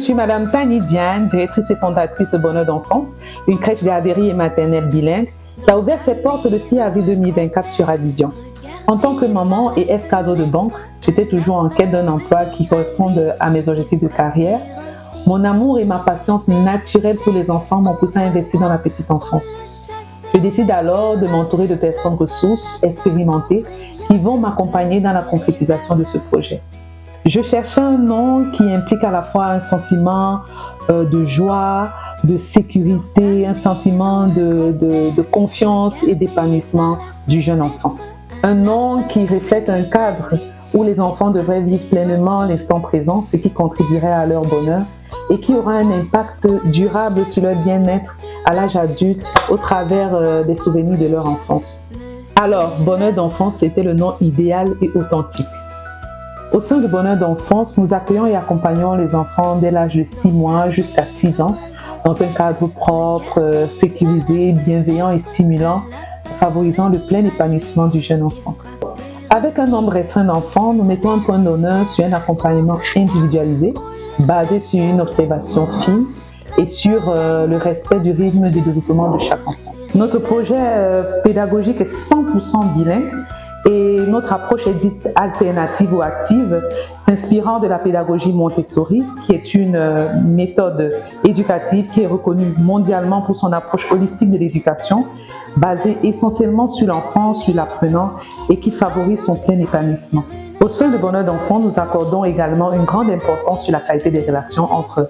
suis Madame Tani Diane, directrice et fondatrice de Bonheur d'enfance, une crèche garderie et maternelle bilingue qui a ouvert ses portes le 6 avril 2024 sur Abidjan. En tant que maman et ex-cadre de banque, j'étais toujours en quête d'un emploi qui corresponde à mes objectifs de carrière. Mon amour et ma patience naturelle pour les enfants m'ont poussé à investir dans la petite enfance. Je décide alors de m'entourer de personnes ressources, expérimentées, qui vont m'accompagner dans la concrétisation de ce projet. Je cherchais un nom qui implique à la fois un sentiment de joie, de sécurité, un sentiment de confiance et d'épanouissement du jeune enfant. Un nom qui reflète un cadre où les enfants devraient vivre pleinement l'instant présent, ce qui contribuerait à leur bonheur et qui aura un impact durable sur leur bien-être à l'âge adulte au travers des souvenirs de leur enfance. Alors, Bonheur d'enfance, c'était le nom idéal et authentique. Au sein de Bonheur d'enfance, nous accueillons et accompagnons les enfants dès l'âge de 6 mois jusqu'à 6 ans dans un cadre propre, sécurisé, bienveillant et stimulant, favorisant le plein épanouissement du jeune enfant. Avec un nombre restreint d'enfants, nous mettons un point d'honneur sur un accompagnement individualisé, basé sur une observation fine et sur le respect du rythme de développement de chaque enfant. Notre projet pédagogique est 100% bilingue et notre approche est dite alternative ou active, s'inspirant de la pédagogie Montessori, qui est une méthode éducative qui est reconnue mondialement pour son approche holistique de l'éducation, basée essentiellement sur l'enfant, sur l'apprenant et qui favorise son plein épanouissement. Au sein de Bonheur d'enfant, nous accordons également une grande importance sur la qualité des relations entre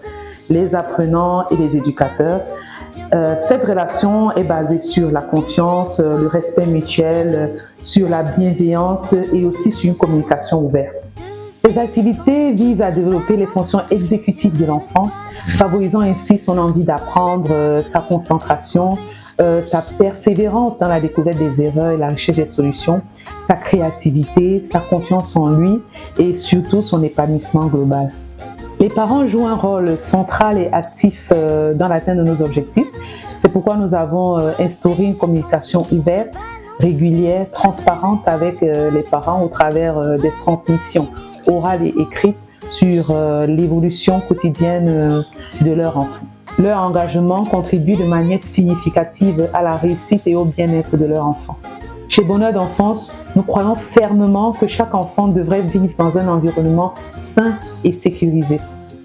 les apprenants et les éducateurs. Cette relation est basée sur la confiance, le respect mutuel, sur la bienveillance et aussi sur une communication ouverte. Ces activités visent à développer les fonctions exécutives de l'enfant, favorisant ainsi son envie d'apprendre, sa concentration, sa persévérance dans la découverte des erreurs et la recherche des solutions, sa créativité, sa confiance en lui et surtout son épanouissement global. Les parents jouent un rôle central et actif dans l'atteinte de nos objectifs. C'est pourquoi nous avons instauré une communication ouverte, régulière, transparente avec les parents au travers des transmissions orales et écrites sur l'évolution quotidienne de leur enfant. Leur engagement contribue de manière significative à la réussite et au bien-être de leur enfant. Chez Bonheur d'enfance, nous croyons fermement que chaque enfant devrait vivre dans un environnement sain et sécurisé.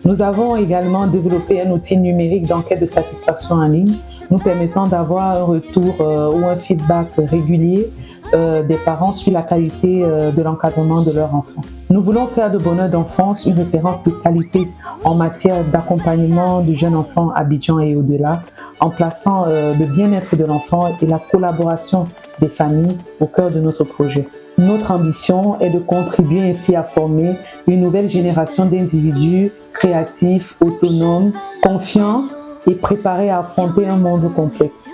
Nous avons également développé un outil numérique d'enquête de satisfaction en ligne, nous permettant d'avoir un retour ou un feedback régulier des parents sur la qualité de l'encadrement de leur enfant. Nous voulons faire de Bonheur d'enfance une référence de qualité en matière d'accompagnement du jeune enfant à Abidjan et au-delà, en plaçant le bien-être de l'enfant et la collaboration des familles au cœur de notre projet. Notre ambition est de contribuer ainsi à former une nouvelle génération d'individus créatifs, autonomes, confiants et préparés à affronter un monde complexe.